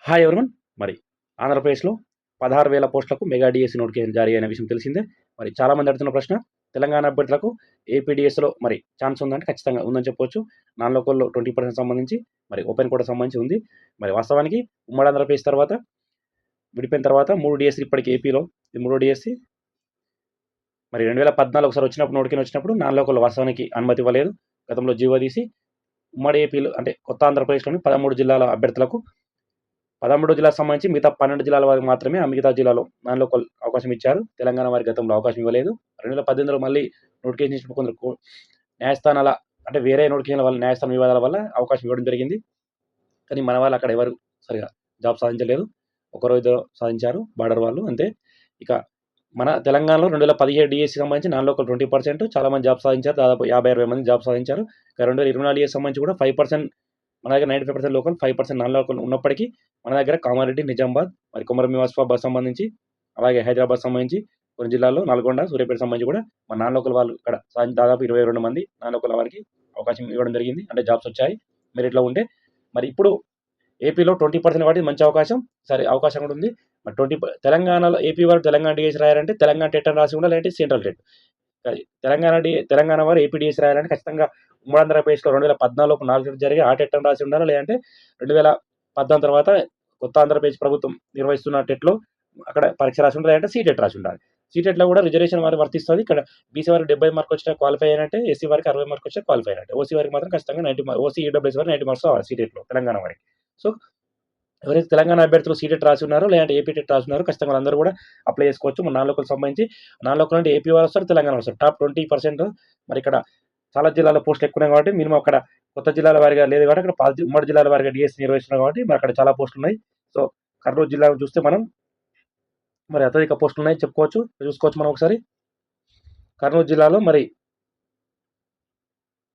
Hi everyone. మరి ఆంధ్రప్రదేశ్లో 16,000 పోస్టులకు మెగా డిఎస్సి నోటిఫికేషన్ జారీ అయిన విషయం తెలిసిందే. మరి చాలామంది అడుగుతున్న ప్రశ్న, తెలంగాణ అభ్యర్థులకు ఏపీ డిఎస్సిలో మరి ఛాన్స్ ఉందంటే ఖచ్చితంగా ఉందని చెప్పొచ్చు. నాన్ లోకల్‌లో 20% సంబంధించి, మరి ఓపెన్ కోటాకు సంబంధించి ఉంది. మరి వాస్తవానికి ఉమ్మడి ఆంధ్రప్రదేశ్ తర్వాత విడిపోయిన తర్వాత 3 డిఎస్సీలు ఇప్పటికి ఏపీలో. ఇది మూడో డిఎస్సి. మరి 2014 ఒకసారి వచ్చినప్పుడు నోటిఫికేషన్ వచ్చినప్పుడు నాన్ లోకల్‌లో వాస్తవానికి అనుమతి ఇవ్వలేదు. గతంలో జీవో తీసి ఉమ్మడి ఏపీలో అంటే కొత్త ఆంధ్రప్రదేశ్‌లోని 13 జిల్లాల అభ్యర్థులకు 13 జిల్లాలకు సంబంధించి మిగతా 12 జిల్లాల వారికి మాత్రమే ఆ మిగతా జిల్లాలో నాన్ లోకల్ అవకాశం ఇచ్చారు. తెలంగాణ వారికి గతంలో అవకాశం ఇవ్వలేదు. 2018లో మళ్ళీ నోటిఫికేషన్ ఇచ్చినప్పుడు కొందరు న్యాయస్థానాల అంటే వేరే నోటిఫికేషన్ల వల్ల న్యాయస్థాన వివాదాల వల్ల అవకాశం ఇవ్వడం జరిగింది. కానీ మన వాళ్ళు అక్కడ ఎవరు సరిగా జాబ్ సాధించలేదు. ఒకరో ఇద్దరు సాధించారు, బార్డర్ వాళ్ళు అంతే. ఇక మన తెలంగాణలో 2017 డిఎస్సి సంబంధించి నాన్ లోకల్ 20% చాలామంది జాబ్ సాధించారు. దాదాపు 50-60 మంది జాబ్ సాధించారు. ఇక 2024 డిఎస్సి సంబంధించి కూడా 5%, మన దగ్గర 95% లోకల్, 5% నాన్ లోకల్ ఉన్నప్పటికీ మన దగ్గర కామారెడ్డి, నిజామాబాద్, మరి కొమరం ఆసిఫాబాద్ సంబంధించి, అలాగే హైదరాబాద్ సంబంధించి కొన్ని జిల్లాల్లో, నల్గొండ, సూర్యాపేట సంబంధించి కూడా మన నాన్ లోకల్ వాళ్ళు ఇక్కడ దాదాపు 22 మంది నాన్ లోకల్ వారికి అవకాశం ఇవ్వడం జరిగింది. అంటే జాబ్స్ వచ్చాయి మెరిట్లో ఉంటే. మరి ఇప్పుడు ఏపీలో 20% వాటి మంచి అవకాశం, సరే అవకాశం కూడా ఉంది. మరి తెలంగాణలో ఏపీ వారు తెలంగాణ డిఎస్ రాయాలంటే తెలంగాణ టెట్ అని రాసి ఉండాలి, లేదంటే సెంట్రల్ టెట్. తెలంగాణ వారు ఏపీ డిఎస్ రాయాలంటే ఖచ్చితంగా ఉమ్మడి ఆంధ్రప్రదేశ్లో 2014 4 జరిగి ఆ టెట్ అని రాసి ఉండాలి, లేదంటే 2018 తర్వాత కొత్త ఆంధ్రప్రదేశ్ ప్రభుత్వం నిర్వహిస్తున్న టెట్లో అక్కడ పరీక్ష రాసి ఉండాలి, లేదంటే సీటెట్ రాసి ఉండాలి. సీటెట్లో కూడా రిజర్వేషన్ వారికి వర్తిస్తుంది. ఇక్కడ బీసీ వారికి 70 మార్కులు వచ్చినా క్వాలిఫై అయినట్టే, ఎస్సీ వారికి 60 మార్కులు వచ్చినా క్వాలిఫై అయినట్టే, ఓసీ వారికి మాత్రం ఖచ్చితంగా 90 మార్క్స్, ఓసీ ఈడబ్ల్యూఎస్ వారికి 90 మార్క్స్ రావాలి సీటెట్లో తెలంగాణ వారికి. సో ఎవరైతే తెలంగాణ అభ్యర్థులు సీటెట్ రాసి ఉన్నారో, లేదంటే ఏపీ టెట్ రాసి ఉన్నారో ఖచ్చితంగా అందరూ కూడా అప్లై చేసుకోవచ్చు. మన నాన్ లోకల్ సంబంధించి నాన్ లోకల్ అంటే ఏపీ వారు వస్తారు, తెలంగాణ వస్తారు. టాప్ 20%. మరి ఇక్కడ చాలా జిల్లాల పోస్టులు ఎక్కువ ఉన్నాయి కాబట్టి మినిమం అక్కడ కొత్త జిల్లాల వారిగా లేదు కాబట్టి అక్కడ ఉమ్మడి జిల్లాల వారిగా డిఎస్సి నిర్వహిస్తున్నాం కాబట్టి మరి అక్కడ చాలా పోస్టులు ఉన్నాయి. సో కర్నూలు జిల్లాను చూస్తే మనం మరి అత్యధిక పోస్టులు ఉన్నాయి చెప్పుకోవచ్చు. చూసుకోవచ్చు మనం ఒకసారి. కర్నూలు జిల్లాలో మరి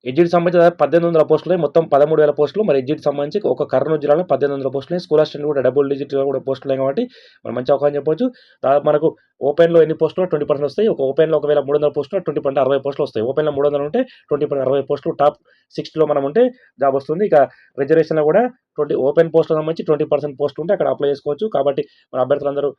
ఎడ్జిట్ సంబంధించి 1800 పోస్టులు, మొత్తం 13,000 పోస్టులు. మరి ఎడ్జిట్ సంబంధించి ఒక కర్నూలు జిల్లాలో 1800 పోస్టులు. స్కూల్ అసిస్టెంట్ కూడా డబుల్ డిజిట్ కూడా పోస్టులు కాబట్టి మరి మంచి అవకాశం చెప్పొచ్చు. దాదాపు మనకు ఓపెన్లో ఎన్ని పోస్టులు 20% వస్తాయి. ఒక ఓపెన్లో ఒకవేళ 300 పోస్టులు 20% 60 పోస్టులు వస్తాయి. ఓపెన్లో 300 ఉంటే 20% 60 పోస్టులు, టాప్ 60లో మనం ఉంటే జాబ్ వస్తుంది. ఇక రిజర్వేషన్లో కూడా ఓపెన్ పోస్టులకు సంబంధించి 20% పోస్టులు ఉంటే అక్కడ అప్లై చేసుకోవచ్చు. కాబట్టి మన అభ్యర్థులందరూ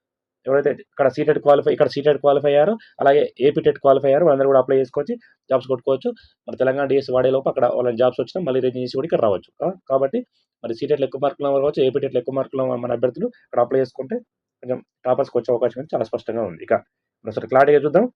ఎవరైతే ఇక్కడ సీటెట్ క్వాలిఫై అయ్యారో, అలాగే ఏపీ టెట్ క్వాలిఫై అయ్యారో వాళ్ళందరూ కూడా అప్లై చేసుకోవచ్చు, జాబ్స్ కొట్టుకోవచ్చు. మరి తెలంగాణ డిఎస్ వాడే లోపు అక్కడ వాళ్ళని జాబ్స్ వచ్చినా మళ్ళీ రిజైన్ చేసి కూడా ఇక్కడ రావచ్చు. కాబట్టి మరి సీటెట్లు ఎక్కువ మార్కులు కావచ్చు, ఏపీ టెట్లు ఎక్కువ మార్కులు మన అభ్యర్థులు అక్కడ అప్లై చేసుకుంటే కొంచెం టాపర్స్కి వచ్చే అవకాశం చాలా స్పష్టంగా ఉంది. ఇక ఒకసారి క్లారిటీగా చూద్దాం.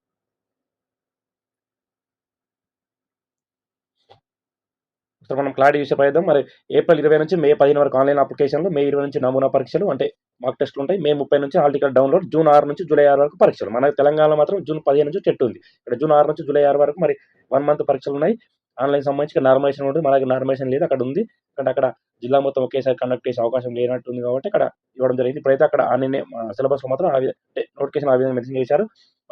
సో మనం క్లారిటీ చూసే ప్రయత్నం. మరి ఏప్రిల్ 20 నుంచి మే 15 వరకు ఆన్లైన్ అప్లికేషన్లు, మే 20 నుంచి నమూనా పరీక్షలు అంటే మాక్ టెస్టులు ఉంటాయి. మే 30 నుంచి హాల్ టికెట్ డౌన్లోడ్, జూన్ 6 నుంచి జూలై 6 వరకు పరీక్షలు. మన తెలంగాణలో మాత్రం జూన్ 15 నుంచి టెట్ ఉంది. ఇక్కడ జూన్ 6 నుంచి జూలై 6 వరకు మరి 1 మంత్ పరీక్షలు ఉన్నాయి. ఆన్లైన్ సంబంధించి నార్మలైజేషన్ ఉంటుంది. మన దగ్గర నార్మలైజేషన్ లేదు, అక్కడ ఉంది. అంటే అక్కడ జిల్లా మొత్తం ఒకేసారి కండక్ట్ చేసే అవకాశం లేనట్టుంది కాబట్టి అక్కడ ఇవ్వడం జరిగింది. ఇప్పుడైతే అక్కడ అన్ని సిలబస్లో మాత్రం నోటిఫికేషన్ ఆ విధంగా మెన్షన్ చేశారు.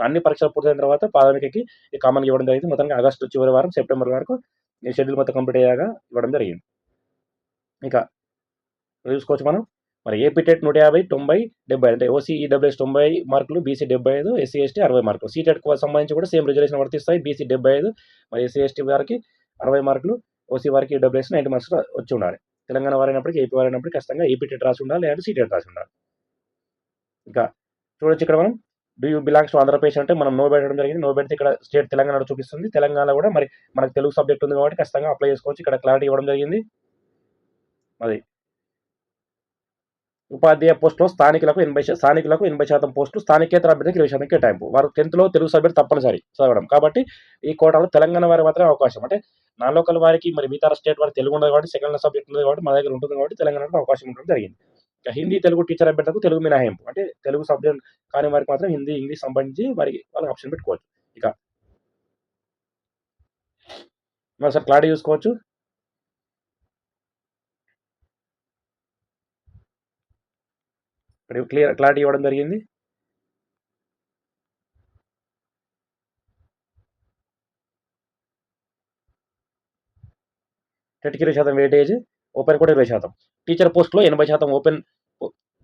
అన్ని పరీక్షలు పూర్తయిన తర్వాత ప్రాథమికకి కామన్గా ఇవ్వడం జరిగింది. మొత్తానికి ఆగస్టు చివరి వారం, సెప్టెంబర్ వరకు ఈ షెడ్యూల్ మొత్తం కంప్లీట్ అయ్యాక ఇవ్వడం జరిగింది. ఇక చూసుకోవచ్చు మనం. మరి ఏపీ టెట్ 150, 90, 70 అంటే ఓసీ ఈడబ్ల్యూఎస్ 90 మార్కులు, బీసీ 75, ఎస్సీ ఎస్టీ 60 మార్కులు. సీటెట్కు సంబంధించి కూడా సేమ్ రిజర్వేషన్ వర్తిస్తాయి. బీసీ 75, మరి ఎస్సీ ఎస్టీ వారికి 60 మార్కులు, ఓసీ వారికి ఈడబ్ల్యూఎస్ 90 మార్క్స్ వచ్చి ఉండాలి. తెలంగాణ వారైనప్పటికీ ఏపీ వారైనప్పటికీ ఖచ్చితంగా ఏపీ టెట్ రాసి ఉండాలి, లేదంటే సీటెట్ రాసి ఉండాలి. ఇంకా చూడొచ్చు ఇక్కడ మనం do you belongs to Andhra Pradesh అంటే మనం నో పెట్టడం జరిగింది. నో పెడితే ఇక్కడ స్టేట్ తెలంగాణ చూపిస్తుంది. తెలంగాణ కూడా మరి మనకు తెలుగు సబ్జెక్ట్ ఉంది కాబట్టి ఖచ్చితంగా అప్లై చేసుకోవచ్చు. ఇక్కడ క్లారిటీ ఇవ్వడం జరిగింది. అది ఉపాధ్యాయ పోస్టులో స్థానికులకు 80% పోస్టులు, స్థానికేతర అభ్యర్థికి 20% కేటాయింపు. వారు 10th తెలుగు సబ్జెక్ట్ తప్పనిసరి చదవడం. కాబట్టి ఈ కోటాలో తెలంగాణ వారి మాత్రమే అవకాశం. అంటే నాన్ లోకల్ వారికి మరి మిగతా స్టేట్ వారికి తెలుగు ఉండదు కాబట్టి, సెకండ్ సబ్జెక్ట్ ఉంది కాబట్టి మన దగ్గర ఉంటుంది కాబట్టి తెలంగాణలో అవకాశం ఉండడం జరిగింది. ఇక హిందీ తెలుగు టీచర్ అభ్యర్థులకు తెలుగు మినహాయింపు. అంటే తెలుగు సబ్జెక్ట్ కాని వారికి మాత్రం హిందీ, ఇంగ్లీష్ సంబంధించి మరి వాళ్ళకి ఆప్షన్ పెట్టుకోవచ్చు. ఇక ఒకసారి క్లారిటీ చూసుకోవచ్చు. క్లారిటీ ఇవ్వడం జరిగింది. టెట్కి 20% వెయిటేజ్, ఓపెన్ కూడా 20%. టీచర్ పోస్టులో 80% ఓపెన్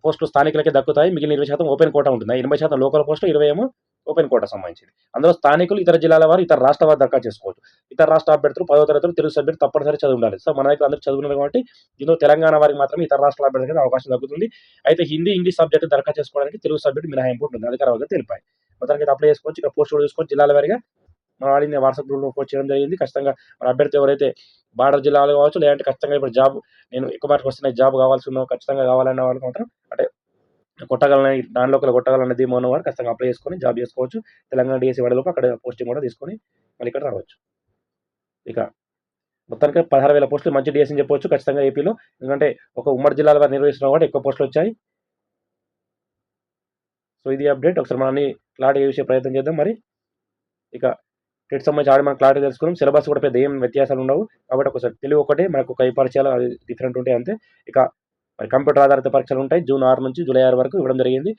పోస్టులు స్థానికులకే దక్కుతాయి. మిగిలిన 20% ఓపెన్ కోటా ఉంటుంది. 80% లోకల్ పోస్టులు, 20 ఏమో ఓపెన్ కోటా సంబంధించింది. అందులో స్థానికులు, ఇతర జిల్లాల వారు, ఇతర రాష్ట్ర వారు దరఖాస్తు చేసుకోవచ్చు. ఇతర రాష్ట్ర అభ్యర్థులు 10వ తరగతిలో తెలుగు సబ్జెక్ట్ తప్పనిసరి చదివి ఉండాలి. సో మన దగ్గర అందరూ చదువుకున్నారు కాబట్టి దీనిలో తెలంగాణ వారికి మాత్రమే ఇతర రాష్ట్రాల అభ్యర్థులకు అవకాశం దక్కుతుంది. అయితే హిందీ, ఇంగ్లీష్ సబ్జెక్ట్ దరఖాస్తు చేసుకోవడానికి తెలుగు సబ్జెక్ట్ మినహాయింపు ఉంటుంది. అధికారికంగా తెలిపాయి. మొత్తానికి అప్లై చేసుకోవచ్చు. ఇక్కడ పోస్ట్ కూడా చూసుకోవచ్చు. జిల్లాల వారీగా మన వాడిని వాట్సాప్ గ్రూప్లో పోస్ట్ చేయడం జరిగింది. ఖచ్చితంగా మన అభ్యర్థి ఎవరైతే బార్డర్ జిల్లాలో కావచ్చు, లేదంటే ఖచ్చితంగా ఇప్పుడు జాబ్ నేను ఎక్కువ మార్క్స్ వస్తున్నాయి, జాబ్ కావాల్సి ఉన్నావు, ఖచ్చితంగా కావాలన్న వాళ్ళకి మాత్రం అంటే కొట్టగలని దానిలో కొట్టగలన్న ధీమా ఉన్నవారు ఖచ్చితంగా అప్లై చేసుకొని జాబ్ చేసుకోవచ్చు. తెలంగాణ డిఎస్సి వాడిలోపు అక్కడ పోస్టింగ్ కూడా తీసుకొని మళ్ళీ ఇక్కడ రావచ్చు. ఇక మొత్తానికి 16,000 పోస్టులు మంచి డిఎస్సి అని చెప్పవచ్చు ఖచ్చితంగా ఏపీలో. ఎందుకంటే ఒక ఉమ్మడి జిల్లాల వారు నిర్వహిస్తున్నాం కాబట్టి ఎక్కువ పోస్టులు వచ్చాయి. సో ఇది అప్డేట్. ఒకసారి మనల్ని క్లారిటీ చేసే ప్రయత్నం చేద్దాం. మరి ఇక టెట్ సంబంధించి ఆడి మనం క్లారిటీ తెలుసుకున్నాం. సిలబస్ కూడా పెద్ద ఏం వ్యత్యాసాలు ఉండవు. కాబట్టి ఒకసారి తెలుగు ఒకటే మనకు ఒక 5 పరిచయాలు అది డిఫరెంట్ ఉంటాయి అంతే. ఇక మరి కంప్యూటర్ ఆధారిత పరీక్షలు ఉంటాయి. జూన్ 6 నుంచి జూలై 6 వరకు ఇవ్వడం జరిగింది.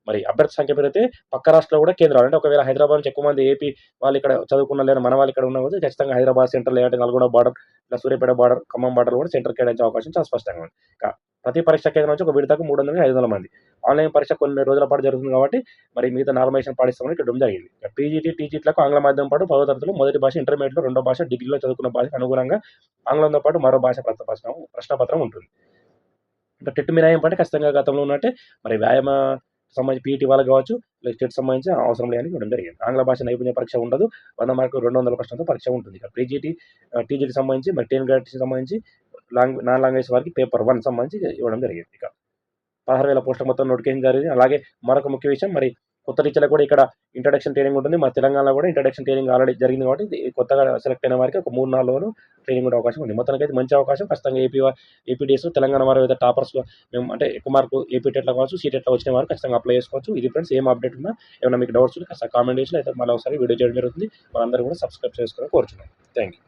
మరి అభ్యర్థి సంఖ్య పెరిగితే పక్క రాష్ట్రంలో కూడా కేంద్రాలు అంటే ఒకవేళ హైదరాబాద్ నుంచి ఎక్కువ మంది ఏపీ వాళ్ళు ఇక్కడ చదువుకున్న లేదా మన వాళ్ళు ఇక్కడ ఉన్న పోతే ఖచ్చితంగా హైదరాబాద్ సెంటర్ లేదంటే నల్గొండ బార్డర్, ఇలా సూర్యాపేట బార్డర్, ఖమ్మం బార్డర్ కూడా సెంటర్ కేటాయించే అవకాశం చాలా స్పష్టంగా ఉంది. ఇక ప్రతి పరీక్ష కేంద్రం నుంచి ఒక విడతకు 300-500 మంది. ఆన్లైన్ పరీక్ష కొన్ని రోజుల పాటు జరుగుతుంది కాబట్టి మరి మిగతా నార్మలైజేషన్ పాటిస్తామని ఇక్కడ జరిగింది. పీజీటీ, టీజీటీలకు ఆంగ్ల మాధ్యమం పాటు 10వ తరగతిలో మొదటి భాష, ఇంటర్మీడియట్లో రెండో భాష, డిగ్రీలో చదువుకున్న భాషకు అనుగుణంగా ఆంగ్లంతో పాటు మరో భాష ప్రశ్నపత్రం ఉంటుంది. ఇంకా టెట్ మినహాయింపు అంటే ఖచ్చితంగా గతంలో ఉన్నట్టే మరి వ్యాయామ సంబంధించి పీఈటీ వాళ్ళకి కావచ్చు, లేదా టెట్ సంబంధించి అవసరం లేదని ఇవ్వడం జరిగింది. ఆంగ్ల భాష నైపుణ్య పరీక్ష ఉండదు. 100 మార్కులు 200 ప్రశ్నలతో పరీక్ష ఉంటుంది. ఇక టీజీటీ సంబంధించి మరి 10 గ్రేడ్కి సంబంధించి నాన్ లాంగ్వేజ్ వారికి పేపర్ 1 సంబంధించి ఇవ్వడం జరిగింది. ఇక 16,000 పోస్టుల మొత్తం నోటిఫికేషన్ జరిగింది. అలాగే మరొక ముఖ్య విషయం మరి కొత్త టీచర్లకు కూడా ఇక్కడ ఇంట్రడక్షన్ ట్రైనింగ్ ఉంటుంది. మన తెలంగాణలో కూడా ఇంట్రడక్షన్ ట్రైనింగ్ ఆల్రెడీ జరిగింది కాబట్టి కొత్తగా సెలెక్ట్ అయిన వారికి ఒక 3-4 రోజులు ట్రైనింగ్ ఉండే అవకాశం ఉంది. మొత్తానికి అయితే మంచి అవకాశం. ఖచ్చితంగా ఏపీడీఎస్ తెలంగాణ వారు ఏదైతే టాపర్స్లో మేము అంటే ఎక్కువ మార్కు ఏపీ టెట్లో కావచ్చు, సీటెట్లో వచ్చిన వారు ఖచ్చితంగా అప్లై చేసుకోవచ్చు. ఇది ఫ్రెండ్స్ ఏం అప్డేట్ ఉన్నా ఏమైనా మీకు డౌట్స్ ఉంటే ఖచ్చితంగా కామెంట్ చేసి అయితే మళ్ళీ ఒకసారి వీడియో చేయడం జరుగుతుంది. మనందరూ కూడా సబ్స్క్రైబ్ చేసుకోవాలని కోరుచున్నాం. Thank you.